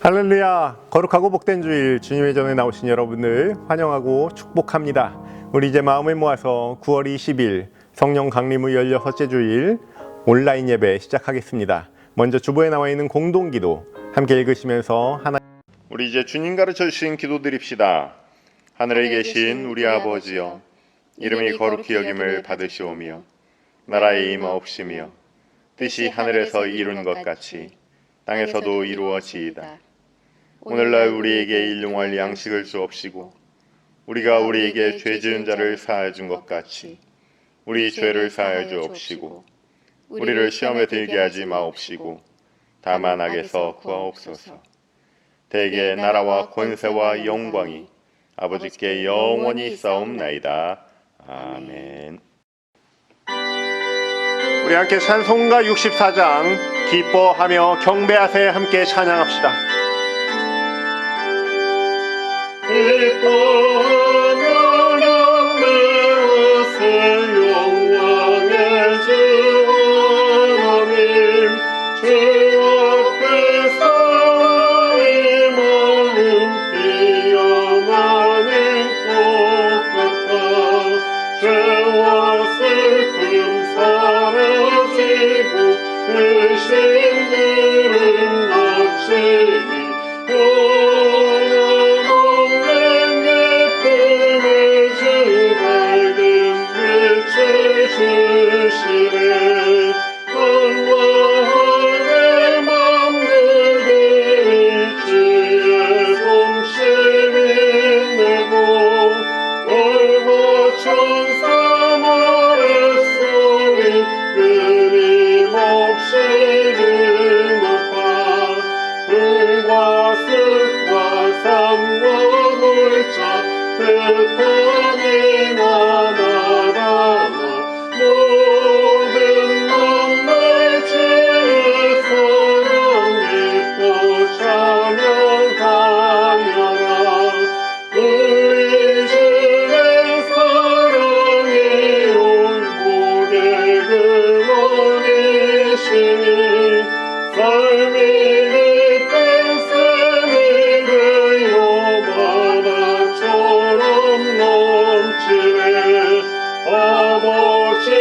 할렐루야! 거룩하고 복된 주일 주님의 전에 나오신 여러분을 환영하고 축복합니다. 우리 이제 마음을 모아서 9월 20일 성령 강림 후 16째 주일 온라인 예배 시작하겠습니다. 먼저 주보에 나와 있는 공동기도 함께 읽으시면서 우리 이제 주님 가르쳐 주신 기도 드립시다. 하늘에 계신 우리 아버지여, 이름이 거룩히 여김을 받으시오며 나라의 임하옵시며 뜻이 하늘에서 이룬 것 같이 땅에서도 이루어지이다. 오늘날 우리에게 일용할 양식을 주옵시고 우리가 우리에게 죄 지은 자를 사하여 준 것 같이 우리 죄를 사하여 주옵시고 우리를 시험에 들게 하지 마옵시고 다만 악에서 구하옵소서. 대개 나라와 권세와 영광이 아버지께 영원히 있사옵나이다. 아멘. 우리 함께 찬송가 64장 기뻐하며 경배하세 함께 찬양합시다. 기뻐하며 경배하세 영광의 주 하나님, 주 앞에서 이 마음 비어나는 것 같아. 죄와 슬픔 사라지고 의심들은 닥치니 주시네. 한마음에 맘들이 주의 솜씨 빛내고 얼마 천사 모래소리 끊임없이 등높아. 불과 습과 삶과 물자 흩어진 하나라. 모든 만날 주의 사랑 기뻐 찬양하여라. 우리 주의 사랑이 올복의 근원이시니 삶이 깊은 샘이 되어 바다처럼 넘치네. 아버지의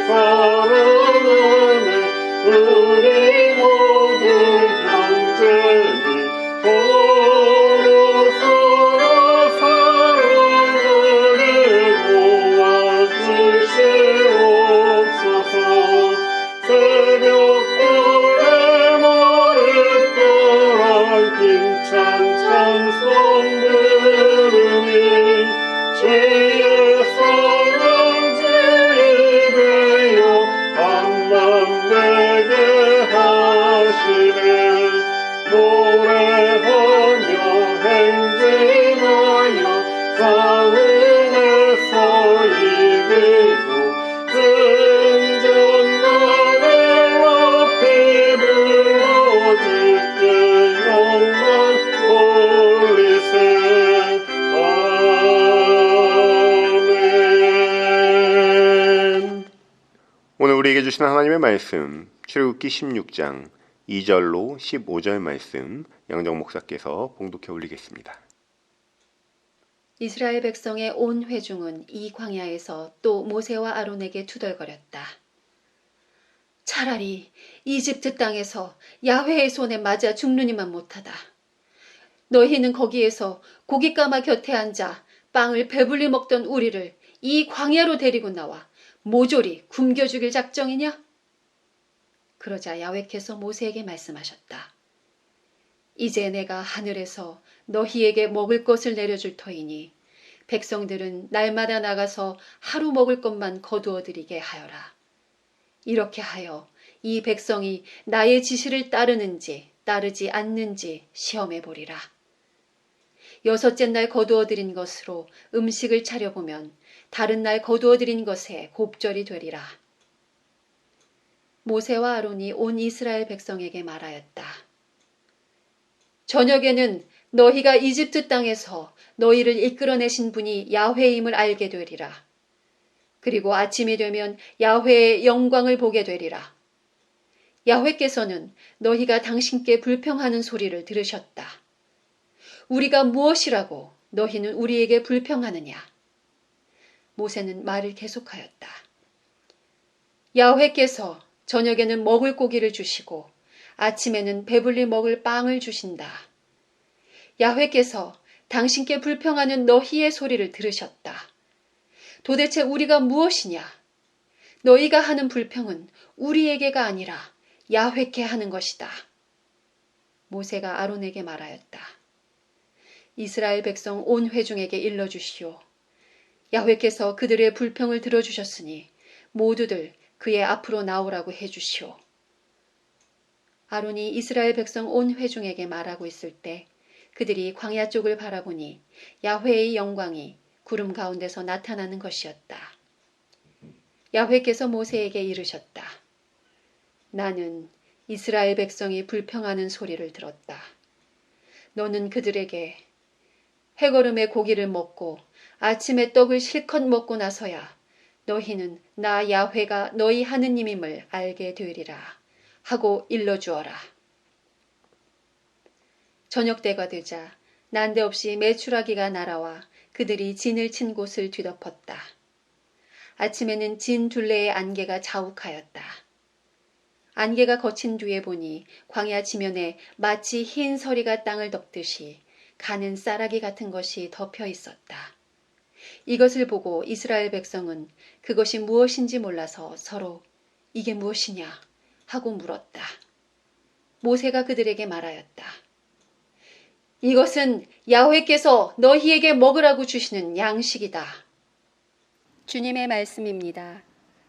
사랑 안에 우리 모두 형제니 서로 사랑하게 도와주시옵소서. 새벽별의 머릿결 힘찬 찬송 부르니 주의 사랑 주의 되어 한맘 되게 하시네. 노래하며 행진하여 싸움에서 이기고 승전나를 높이 불러주께 영광 돌리세. 오늘 우리에게 주신 하나님의 말씀 출애굽기 16장 2절로 15절 말씀 양정 목사께서 봉독해 올리겠습니다. 이스라엘 백성의 온 회중은 이 광야에서 또 모세와 아론에게 투덜거렸다. 차라리 이집트 땅에서 야훼의 손에 맞아 죽느니만 못하다. 너희는 거기에서 고깃가마 곁에 앉아 빵을 배불리 먹던 우리를 이 광야로 데리고 나와 모조리 굶겨 죽일 작정이냐? 그러자 야훼께서 모세에게 말씀하셨다. 이제 내가 하늘에서 너희에게 먹을 것을 내려줄 터이니 백성들은 날마다 나가서 하루 먹을 것만 거두어 드리게 하여라. 이렇게 하여 이 백성이 나의 지시를 따르는지 따르지 않는지 시험해 보리라. 6째 날 거두어 드린 것으로 음식을 차려보면 다른 날 거두어 드린 것에 곱절이 되리라. 모세와 아론이 온 이스라엘 백성에게 말하였다. 저녁에는 너희가 이집트 땅에서 너희를 이끌어내신 분이 야훼임을 알게 되리라. 그리고 아침이 되면 야훼의 영광을 보게 되리라. 야훼께서는 너희가 당신께 불평하는 소리를 들으셨다. 우리가 무엇이라고 너희는 우리에게 불평하느냐? 모세는 말을 계속하였다. 야훼께서 저녁에는 먹을 고기를 주시고 아침에는 배불리 먹을 빵을 주신다. 야훼께서 당신께 불평하는 너희의 소리를 들으셨다. 도대체 우리가 무엇이냐? 너희가 하는 불평은 우리에게가 아니라 야훼께 하는 것이다. 모세가 아론에게 말하였다. 이스라엘 백성 온 회중에게 일러주시오. 야훼께서 그들의 불평을 들어주셨으니 모두들 그의 앞으로 나오라고 해주시오. 아론이 이스라엘 백성 온 회중에게 말하고 있을 때 그들이 광야 쪽을 바라보니 야훼의 영광이 구름 가운데서 나타나는 것이었다. 야훼께서 모세에게 이르셨다. 나는 이스라엘 백성이 불평하는 소리를 들었다. 너는 그들에게 해거름의 고기를 먹고 아침에 떡을 실컷 먹고 나서야 너희는 나 야훼가 너희 하느님임을 알게 되리라 하고 일러주어라. 저녁 때가 되자 난데없이 메추라기가 날아와 그들이 진을 친 곳을 뒤덮었다. 아침에는 진 둘레의 안개가 자욱하였다. 안개가 거친 뒤에 보니 광야 지면에 마치 흰 서리가 땅을 덮듯이 가는 쌀아기 같은 것이 덮여 있었다. 이것을 보고 이스라엘 백성은 그것이 무엇인지 몰라서 서로 이게 무엇이냐 하고 물었다. 모세가 그들에게 말하였다. 이것은 야훼께서 너희에게 먹으라고 주시는 양식이다. 주님의 말씀입니다.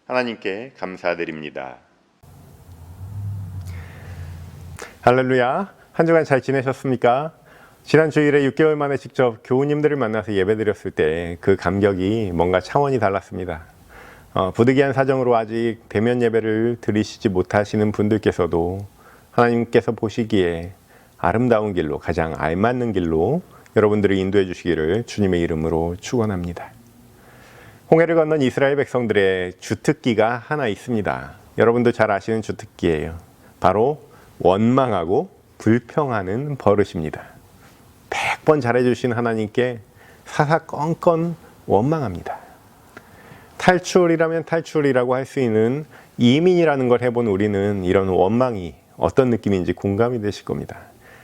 하나님께 감사드립니다. 할렐루야. 한 주간 잘 지내셨습니까? 지난 주일에 6개월 만에 직접 교우님들을 만나서 예배드렸을 때 그 감격이 뭔가 차원이 달랐습니다. 부득이한 사정으로 아직 대면 예배를 드리시지 못하시는 분들께서도 하나님께서 보시기에 아름다운 길로, 가장 알맞는 길로 여러분들을 인도해 주시기를 주님의 이름으로 축원합니다. 홍해를 건넌 이스라엘 백성들의 주특기가 하나 있습니다. 여러분도 잘 아시는 주특기예요. 바로 원망하고 불평하는 버릇입니다. 100번 잘해주신 하나님께 사사건건 원망합니다. 탈출이라면 탈출이라고 할 수 있는 이민이라는 걸 해본 우리는 이런 원망이 어떤 느낌인지 공감이 되실 겁니다.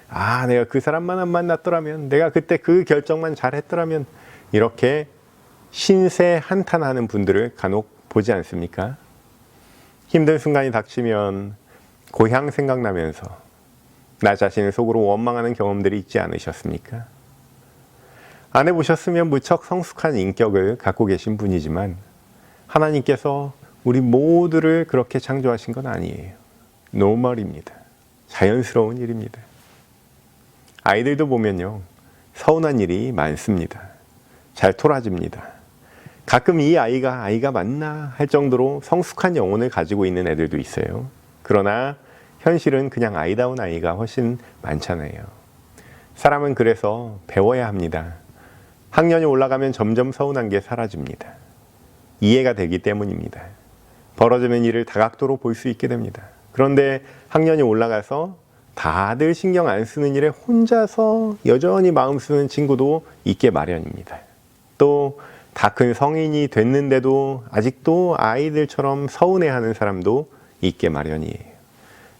아, 내가 그 사람만 안 만났더라면, 내가 그때 그 결정만 잘했더라면, 이렇게 신세 한탄하는 분들을 간혹 보지 않습니까? 힘든 순간이 닥치면 고향 생각나면서 나 자신을 속으로 원망하는 경험들이 있지 않으셨습니까? 안 해보셨으면 무척 성숙한 인격을 갖고 계신 분이지만 하나님께서 우리 모두를 그렇게 창조하신 건 아니에요. 노멀입니다. 자연스러운 일입니다. 아이들도 보면요, 서운한 일이 많습니다. 잘 토라집니다. 가끔 이 아이가 맞나 할 정도로 성숙한 영혼을 가지고 있는 애들도 있어요. 그러나 현실은 그냥 아이다운 아이가 훨씬 많잖아요. 사람은 그래서 배워야 합니다. 학년이 올라가면 점점 서운한 게 사라집니다. 이해가 되기 때문입니다. 벌어지는 일을 다각도로 볼 수 있게 됩니다. 그런데 학년이 올라가서 다들 신경 안 쓰는 일에 혼자서 여전히 마음 쓰는 친구도 있게 마련입니다. 또 다 큰 성인이 됐는데도 아직도 아이들처럼 서운해하는 사람도 있게 마련이에요.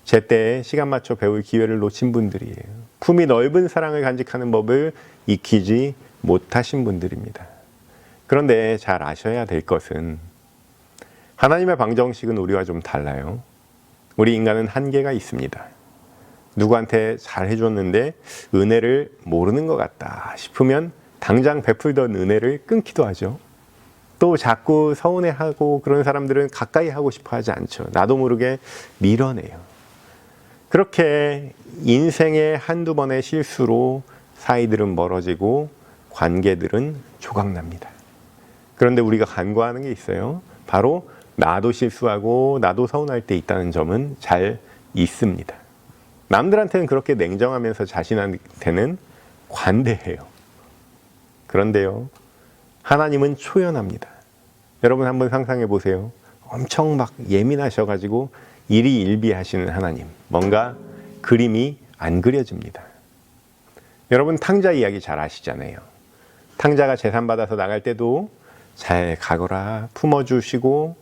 제때 시간 맞춰 배울 기회를 놓친 분들이에요. 품이 넓은 사랑을 간직하는 법을 익히지 못하신 분들입니다. 그런데 잘 아셔야 될 것은 하나님의 방정식은 우리와 좀 달라요. 우리 인간은 한계가 있습니다. 누구한테 잘 해줬는데 은혜를 모르는 것 같다 싶으면 당장 베풀던 은혜를 끊기도 하죠. 또 자꾸 서운해하고 그런 사람들은 가까이 하고 싶어 하지 않죠. 나도 모르게 밀어내요. 그렇게 인생의 한두 번의 실수로 사이들은 멀어지고 관계들은 조각납니다. 그런데 우리가 간과하는 게 있어요. 바로 나도 실수하고 나도 서운할 때 있다는 점은 잘 있습니다. 남들한테는 그렇게 냉정하면서 자신한테는 관대해요. 그런데요, 하나님은 초연합니다. 여러분 한번 상상해 보세요. 엄청 막 예민하셔가지고 일희일비하시는 하나님, 뭔가 그림이 안 그려집니다. 여러분 탕자 이야기 잘 아시잖아요. 탕자가 재산 받아서 나갈 때도 잘 가거라 품어주시고,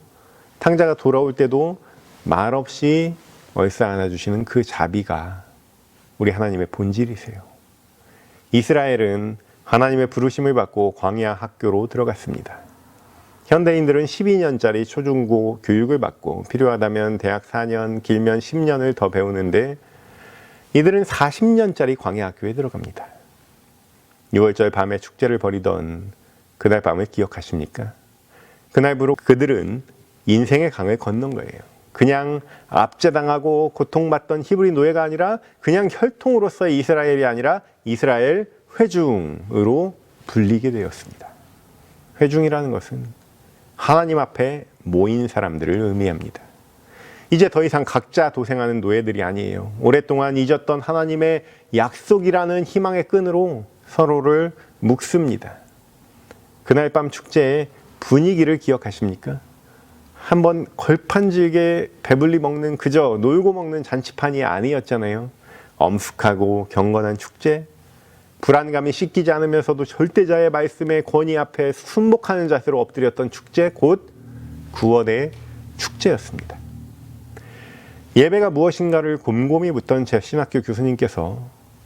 탕자가 돌아올 때도 말없이 얼싸 안아주시는 그 자비가 우리 하나님의 본질이세요. 이스라엘은 하나님의 부르심을 받고 광야 학교로 들어갔습니다. 현대인들은 12년짜리 초중고 교육을 받고 필요하다면 대학 4년, 길면 10년을 더 배우는데, 이들은 40년짜리 광야 학교에 들어갑니다. 6월절 밤에 축제를 벌이던 그날 밤을 기억하십니까? 그날부로 그들은 인생의 강을 건넌 거예요. 그냥 압제당하고 고통받던 히브리 노예가 아니라 그냥 혈통으로서의 이스라엘이 아니라 이스라엘 회중으로 불리게 되었습니다. 회중이라는 것은 하나님 앞에 모인 사람들을 의미합니다. 이제 더 이상 각자 도생하는 노예들이 아니에요. 오랫동안 잊었던 하나님의 약속이라는 희망의 끈으로 서로를 묶습니다. 그날 밤 축제의 분위기를 기억하십니까? 한번 걸판질게 배불리 먹는, 그저 놀고 먹는 잔치판이 아니었잖아요. 엄숙하고 경건한 축제, 불안감이 씻기지 않으면서도 절대자의 말씀의 권위 앞에 순복하는 자세로 엎드렸던 축제, 곧 구원의 축제였습니다. 예배가 무엇인가를 곰곰이 묻던 제 신학교 교수님께서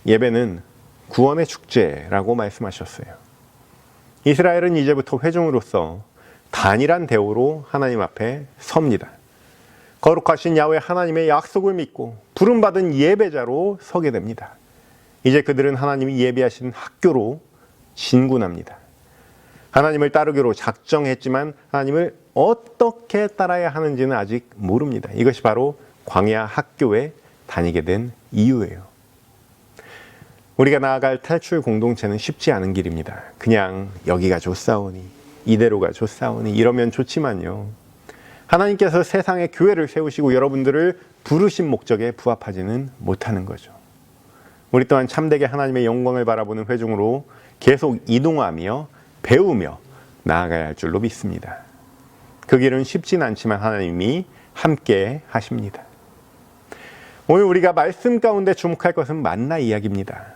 예배는 구원의 축제라고 말씀하셨어요. 이스라엘은 이제부터 회중으로서 단일한 대우로 하나님 앞에 섭니다. 거룩하신 야훼 하나님의 약속을 믿고 부름받은 예배자로 서게 됩니다. 이제 그들은 하나님이 예비하신 학교로 진군합니다. 하나님을 따르기로 작정했지만 하나님을 어떻게 따라야 하는지는 아직 모릅니다. 이것이 바로 광야 학교에 다니게 된 이유예요. 우리가 나아갈 탈출 공동체는 쉽지 않은 길입니다. 그냥 여기가 좋사오니, 이대로가 좋사오니 이러면 좋지만요, 하나님께서 세상에 교회를 세우시고 여러분들을 부르신 목적에 부합하지는 못하는 거죠. 우리 또한 참되게 하나님의 영광을 바라보는 회중으로 계속 이동하며 배우며 나아가야 할 줄로 믿습니다. 그 길은 쉽진 않지만 하나님이 함께 하십니다. 오늘 우리가 말씀 가운데 주목할 것은 만나 이야기입니다.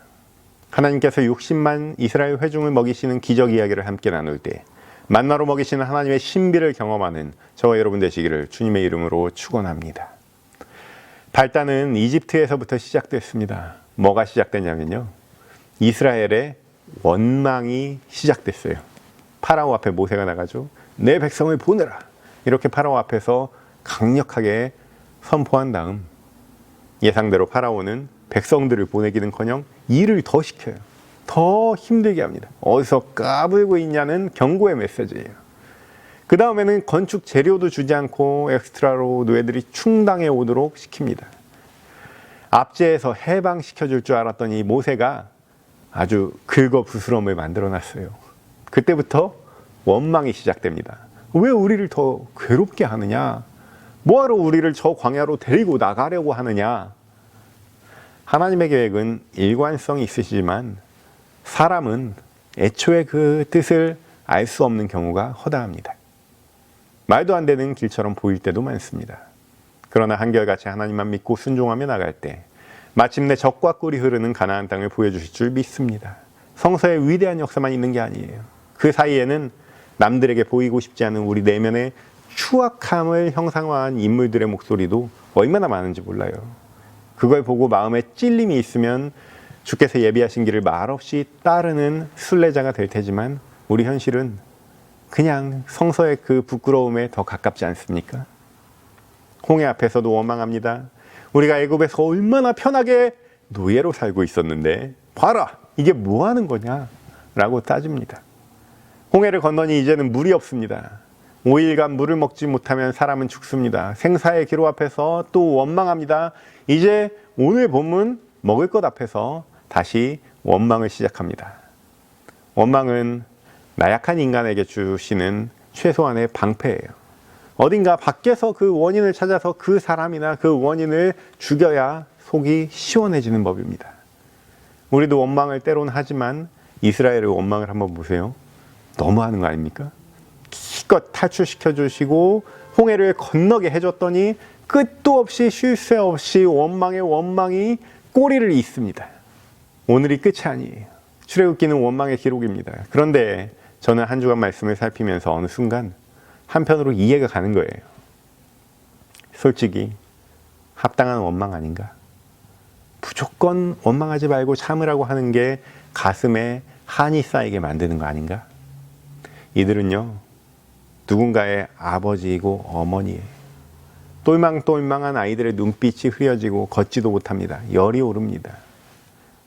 하나님께서 60만 이스라엘 회중을 먹이시는 기적 이야기를 함께 나눌 때 만나로 먹이시는 하나님의 신비를 경험하는 저와 여러분 되시기를 주님의 이름으로 축원합니다. 발단은 이집트에서부터 시작됐습니다. 뭐가 시작됐냐면요, 이스라엘의 원망이 시작됐어요. 파라오 앞에 모세가 나가죠. 내 백성을 보내라, 이렇게 파라오 앞에서 강력하게 선포한 다음 예상대로 파라오는 백성들을 보내기는커녕 일을 더 시켜요. 더 힘들게 합니다. 어디서 까불고 있냐는 경고의 메시지예요. 그 다음에는 건축 재료도 주지 않고 엑스트라로 노예들이 충당해 오도록 시킵니다. 압제에서 해방시켜줄 줄 알았더니 모세가 아주 긁어부스럼을 만들어놨어요. 그때부터 원망이 시작됩니다. 왜 우리를 더 괴롭게 하느냐? 뭐하러 우리를 저 광야로 데리고 나가려고 하느냐? 하나님의 계획은 일관성이 있으시지만 사람은 애초에 그 뜻을 알 수 없는 경우가 허다합니다. 말도 안 되는 길처럼 보일 때도 많습니다. 그러나 한결같이 하나님만 믿고 순종하며 나갈 때 마침내 젖과 꿀이 흐르는 가나안 땅을 보여주실 줄 믿습니다. 성서의 위대한 역사만 있는 게 아니에요. 그 사이에는 남들에게 보이고 싶지 않은 우리 내면의 추악함을 형상화한 인물들의 목소리도 얼마나 많은지 몰라요. 그걸 보고 마음에 찔림이 있으면 주께서 예비하신 길을 말없이 따르는 순례자가 될 테지만 우리 현실은 그냥 성서의 그 부끄러움에 더 가깝지 않습니까? 홍해 앞에서도 원망합니다. 우리가 애굽에서 얼마나 편하게 노예로 살고 있었는데 봐라, 이게 뭐 하는 거냐? 라고 따집니다. 홍해를 건너니 이제는 물이 없습니다. 5일간 물을 먹지 못하면 사람은 죽습니다. 생사의 기로 앞에서 또 원망합니다. 이제 오늘 본문 먹을 것 앞에서 다시 원망을 시작합니다. 원망은 나약한 인간에게 주시는 최소한의 방패예요. 어딘가 밖에서 그 원인을 찾아서 그 사람이나 그 원인을 죽여야 속이 시원해지는 법입니다. 우리도 원망을 때론 하지만 이스라엘의 원망을 한번 보세요. 너무하는 거 아닙니까? 기껏 탈출시켜 주시고 홍해를 건너게 해줬더니 끝도 없이 쉴 새 없이 원망의 원망이 꼬리를 잇습니다. 오늘이 끝이 아니에요. 출애굽기는 원망의 기록입니다. 그런데 저는 한 주간 말씀을 살피면서 어느 순간 한편으로 이해가 가는 거예요. 솔직히 합당한 원망 아닌가? 무조건 원망하지 말고 참으라고 하는 게 가슴에 한이 쌓이게 만드는 거 아닌가? 이들은요, 누군가의 아버지이고 어머니예요. 똘망똘망한 아이들의 눈빛이 흐려지고 걷지도 못합니다. 열이 오릅니다.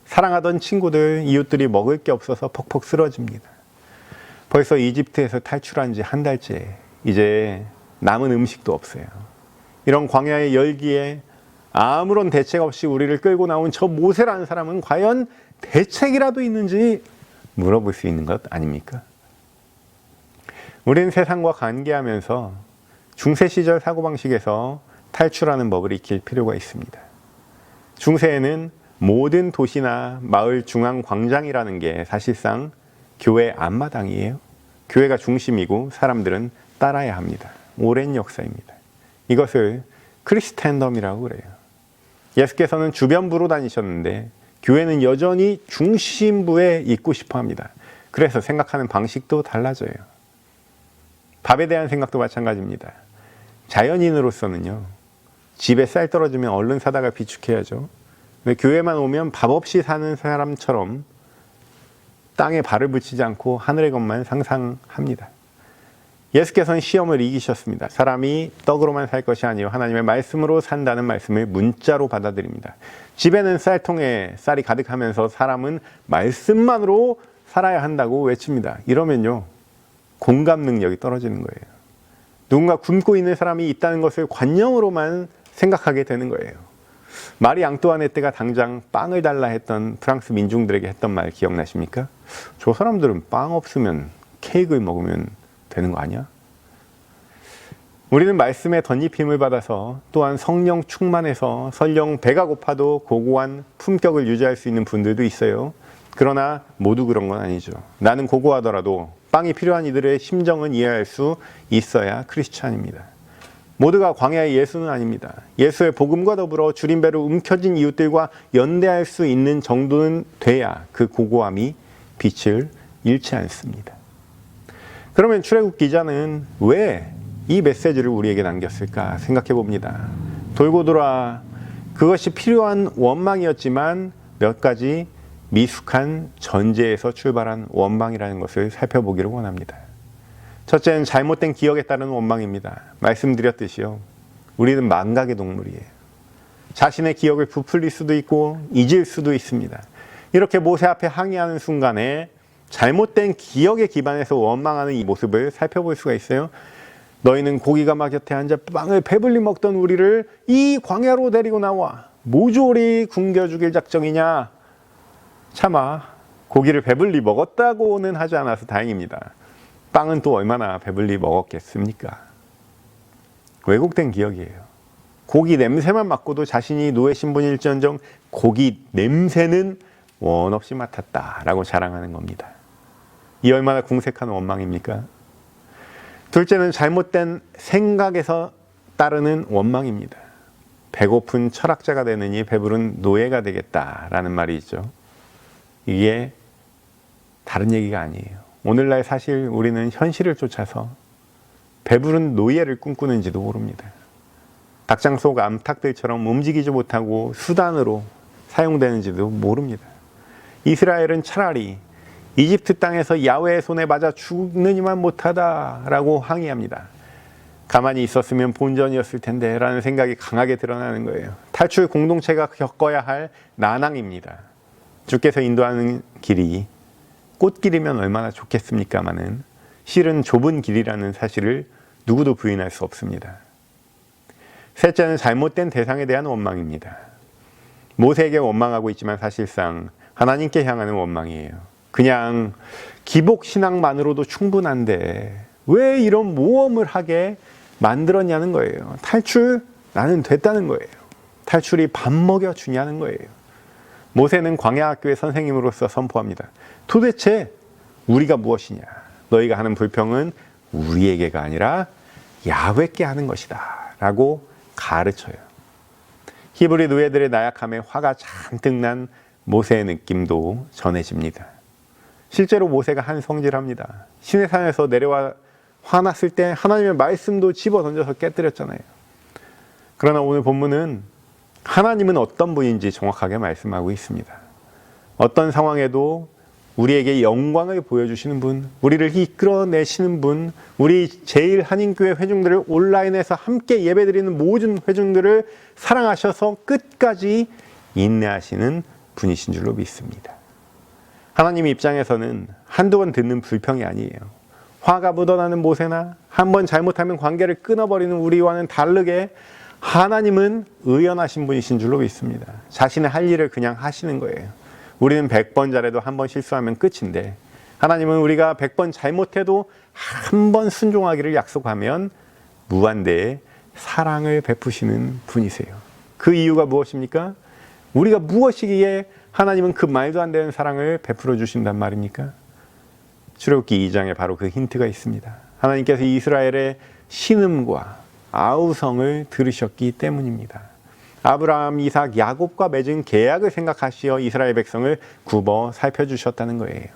사랑하던 친구들, 이웃들이 먹을 게 없어서 퍽퍽 쓰러집니다. 벌써 이집트에서 탈출한 지 한 달째, 이제 남은 음식도 없어요. 이런 광야의 열기에 아무런 대책 없이 우리를 끌고 나온 저 모세라는 사람은 과연 대책이라도 있는지 물어볼 수 있는 것 아닙니까? 우리는 세상과 관계하면서 중세 시절 사고방식에서 탈출하는 법을 익힐 필요가 있습니다. 중세에는 모든 도시나 마을 중앙 광장이라는 게 사실상 교회 앞마당이에요. 교회가 중심이고 사람들은 따라야 합니다. 오랜 역사입니다. 이것을 크리스텐덤이라고 그래요. 예수께서는 주변부로 다니셨는데 교회는 여전히 중심부에 있고 싶어 합니다. 그래서 생각하는 방식도 달라져요. 밥에 대한 생각도 마찬가지입니다. 자연인으로서는요, 집에 쌀 떨어지면 얼른 사다가 비축해야죠. 근데 교회만 오면 밥 없이 사는 사람처럼 땅에 발을 붙이지 않고 하늘의 것만 상상합니다. 예수께서는 시험을 이기셨습니다. 사람이 떡으로만 살 것이 아니요 하나님의 말씀으로 산다는 말씀을 문자로 받아들입니다. 집에는 쌀통에 쌀이 가득하면서 사람은 말씀만으로 살아야 한다고 외칩니다. 이러면요, 공감 능력이 떨어지는 거예요. 누군가 굶고 있는 사람이 있다는 것을 관념으로만 생각하게 되는 거예요. 마리 앙뚜아네트가 당장 빵을 달라 했던 프랑스 민중들에게 했던 말 기억나십니까? 저 사람들은 빵 없으면 케이크를 먹으면 되는 거 아니야? 우리는 말씀의 덧입힘을 받아서 또한 성령 충만해서 설령 배가 고파도 고고한 품격을 유지할 수 있는 분들도 있어요. 그러나 모두 그런 건 아니죠. 나는 고고하더라도 빵이 필요한 이들의 심정은 이해할 수 있어야 크리스찬입니다. 모두가 광야의 예수는 아닙니다. 예수의 복음과 더불어 줄임배로 움켜진 이웃들과 연대할 수 있는 정도는 돼야 그 고고함이 빛을 잃지 않습니다. 그러면 출애굽 기자는 왜 이 메시지를 우리에게 남겼을까 생각해 봅니다. 돌고 돌아 그것이 필요한 원망이었지만 몇 가지 미숙한 전제에서 출발한 원망이라는 것을 살펴보기를 원합니다. 첫째는 잘못된 기억에 따른 원망입니다. 말씀드렸듯이요, 우리는 망각의 동물이에요. 자신의 기억을 부풀릴 수도 있고 잊을 수도 있습니다. 이렇게 모세 앞에 항의하는 순간에 잘못된 기억에 기반해서 원망하는 이 모습을 살펴볼 수가 있어요. 너희는 고기가마 곁에 앉아 빵을 배불리 먹던 우리를 이 광야로 데리고 나와 모조리 굶겨 죽일 작정이냐? 차마 고기를 배불리 먹었다고는 하지 않아서 다행입니다. 빵은 또 얼마나 배불리 먹었겠습니까? 왜곡된 기억이에요. 고기 냄새만 맡고도 자신이 노예 신분일지언정 고기 냄새는 원 없이 맡았다라고 자랑하는 겁니다. 이 얼마나 궁색한 원망입니까? 둘째는 잘못된 생각에서 따르는 원망입니다. 배고픈 철학자가 되느니 배부른 노예가 되겠다라는 말이 있죠. 이게 다른 얘기가 아니에요. 오늘날 사실 우리는 현실을 쫓아서 배부른 노예를 꿈꾸는지도 모릅니다. 닭장 속 암탉들처럼 움직이지 못하고 수단으로 사용되는지도 모릅니다. 이스라엘은 차라리 이집트 땅에서 야훼의 손에 맞아 죽느니만 못하다라고 항의합니다. 가만히 있었으면 본전이었을 텐데 라는 생각이 강하게 드러나는 거예요. 탈출 공동체가 겪어야 할 난항입니다. 주께서 인도하는 길이 꽃길이면 얼마나 좋겠습니까마는 실은 좁은 길이라는 사실을 누구도 부인할 수 없습니다. 셋째는 잘못된 대상에 대한 원망입니다. 모세에게 원망하고 있지만 사실상 하나님께 향하는 원망이에요. 그냥 기복신앙만으로도 충분한데 왜 이런 모험을 하게 만들었냐는 거예요. 탈출 나는 됐다는 거예요. 탈출이 밥 먹여주냐는 거예요. 모세는 광야학교의 선생님으로서 선포합니다. 도대체 우리가 무엇이냐? 너희가 하는 불평은 우리에게가 아니라 야훼께 하는 것이다 라고 가르쳐요. 히브리 노예들의 나약함에 화가 잔뜩 난 모세의 느낌도 전해집니다. 실제로 모세가 한 성질합니다. 시내산에서 내려와 화났을 때 하나님의 말씀도 집어 던져서 깨뜨렸잖아요. 그러나 오늘 본문은 하나님은 어떤 분인지 정확하게 말씀하고 있습니다. 어떤 상황에도 우리에게 영광을 보여주시는 분, 우리를 이끌어내시는 분, 우리 제1한인교회 회중들을 온라인에서 함께 예배드리는 모든 회중들을 사랑하셔서 끝까지 인내하시는 분이신 줄로 믿습니다. 하나님 입장에서는 한두 번 듣는 불평이 아니에요. 화가 묻어나는 모세나 한 번 잘못하면 관계를 끊어버리는 우리와는 다르게 하나님은 의연하신 분이신 줄로 믿습니다. 자신의 할 일을 그냥 하시는 거예요. 우리는 100번 잘해도 한 번 실수하면 끝인데 하나님은 우리가 100번 잘못해도 한 번 순종하기를 약속하면 무한대의 사랑을 베푸시는 분이세요. 그 이유가 무엇입니까? 우리가 무엇이기에 하나님은 그 말도 안 되는 사랑을 베풀어 주신단 말입니까? 출애굽기 2장에 바로 그 힌트가 있습니다. 하나님께서 이스라엘의 신음과 아우성을 들으셨기 때문입니다. 아브라함, 이삭, 야곱과 맺은 계약을 생각하시어 이스라엘 백성을 굽어 살펴주셨다는 거예요.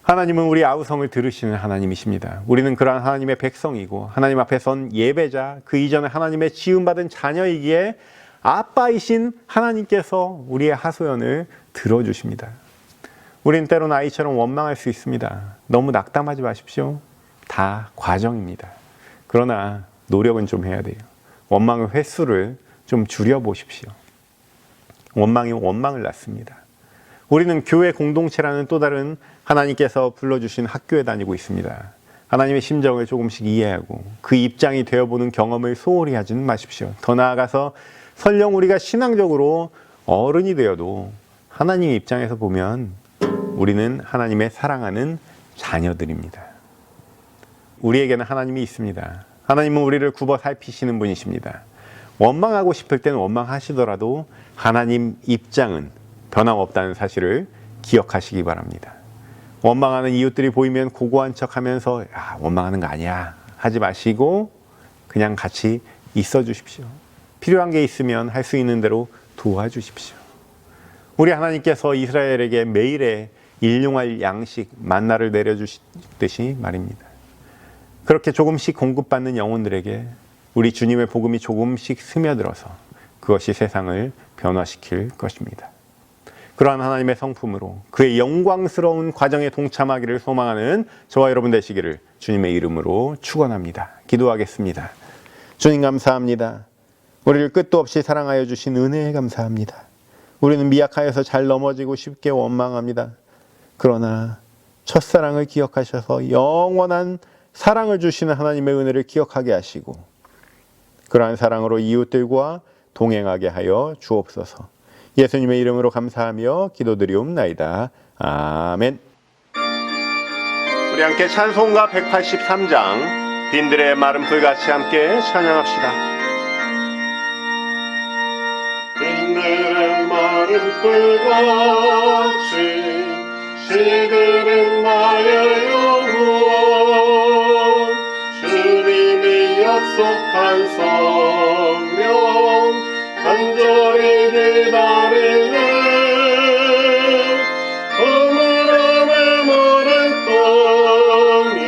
하나님은 우리 아우성을 들으시는 하나님이십니다. 우리는 그러한 하나님의 백성이고 하나님 앞에 선 예배자, 그 이전에 하나님의 지음받은 자녀이기에 아빠이신 하나님께서 우리의 하소연을 들어주십니다. 우리는 때로는 아이처럼 원망할 수 있습니다. 너무 낙담하지 마십시오. 다 과정입니다. 그러나 노력은 좀 해야 돼요. 원망의 횟수를 좀 줄여보십시오. 원망이 원망을 낳습니다. 우리는 교회 공동체라는 또 다른 하나님께서 불러주신 학교에 다니고 있습니다. 하나님의 심정을 조금씩 이해하고 그 입장이 되어보는 경험을 소홀히 하지는 마십시오. 더 나아가서 설령 우리가 신앙적으로 어른이 되어도 하나님 입장에서 보면 우리는 하나님의 사랑하는 자녀들입니다. 우리에게는 하나님이 있습니다. 하나님은 우리를 굽어 살피시는 분이십니다. 원망하고 싶을 때는 원망하시더라도 하나님 입장은 변함없다는 사실을 기억하시기 바랍니다. 원망하는 이웃들이 보이면 고고한 척하면서 야, 원망하는 거 아니야 하지 마시고 그냥 같이 있어 주십시오. 필요한 게 있으면 할 수 있는 대로 도와주십시오. 우리 하나님께서 이스라엘에게 매일의 일용할 양식 만나를 내려주시듯이 말입니다. 그렇게 조금씩 공급받는 영혼들에게 우리 주님의 복음이 조금씩 스며들어서 그것이 세상을 변화시킬 것입니다. 그러한 하나님의 성품으로 그의 영광스러운 과정에 동참하기를 소망하는 저와 여러분 되시기를 주님의 이름으로 축원합니다. 기도하겠습니다. 주님 감사합니다. 우리를 끝도 없이 사랑하여 주신 은혜에 감사합니다. 우리는 미약하여서 잘 넘어지고 쉽게 원망합니다. 그러나 첫사랑을 기억하셔서 영원한 사랑을 주시는 하나님의 은혜를 기억하게 하시고 그러한 사랑으로 이웃들과 동행하게 하여 주옵소서. 예수님의 이름으로 감사하며 기도드리옵나이다. 아멘. 우리 함께 찬송가 183장 빈들의 마른 풀같이 함께 찬양합시다. 빈들의 마른 풀같이 시들은 나의 영혼 주님이 약속한 성령 간절히 기다리네 어머나 메모른 땅에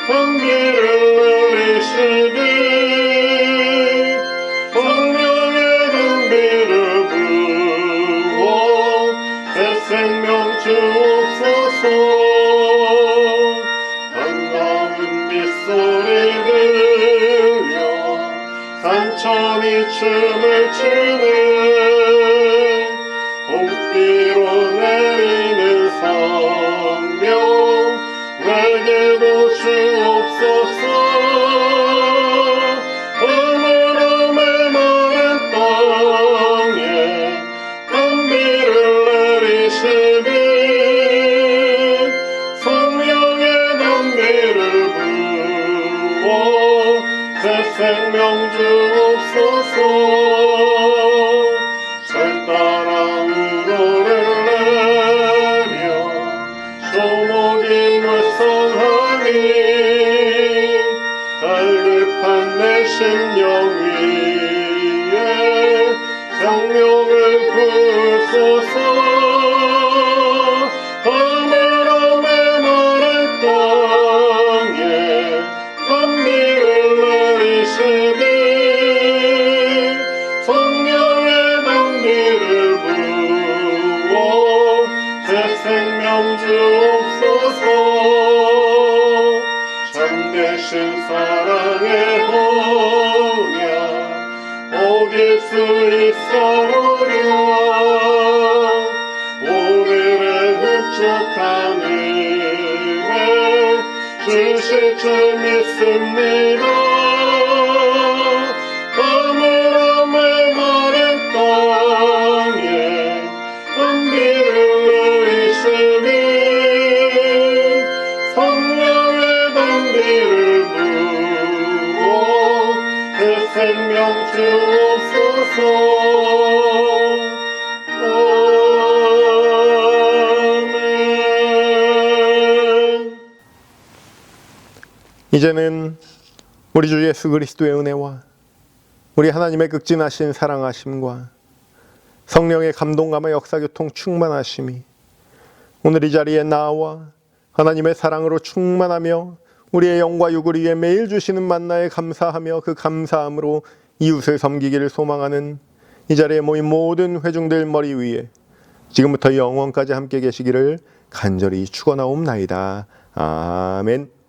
향기를 누리시니 성령의 등비를 부어 새 생명 주옵소서 반가운 빗소리 들려 주옵소서. 하늘로 메마른 땅에 단비를 내리시니 성령의 단비를 부어 새 생명 주옵소서. 참되신 사랑의 언약 어길 수 있사오랴. 오늘의 흡족한 은혜 주실 줄 믿습니다. 가물어 메마른 땅에 단비를 내리시니 성령의 단비를 부어 새 생명 주옵소서. 아멘. 이제는 우리 주 예수 그리스도의 은혜와 우리 하나님의 극진하신 사랑하심과 성령의 감동감화 역사교통 충만하심이 오늘 이 자리에 나와 하나님의 사랑으로 충만하며 우리의 영과 육을 위해 매일 주시는 만나에 감사하며 그 감사함으로 이웃을 섬기기를 소망하는 이 자리에 모인 모든 회중들 머리 위에 지금부터 영원까지 함께 계시기를 간절히 축원하옵나이다. 아멘.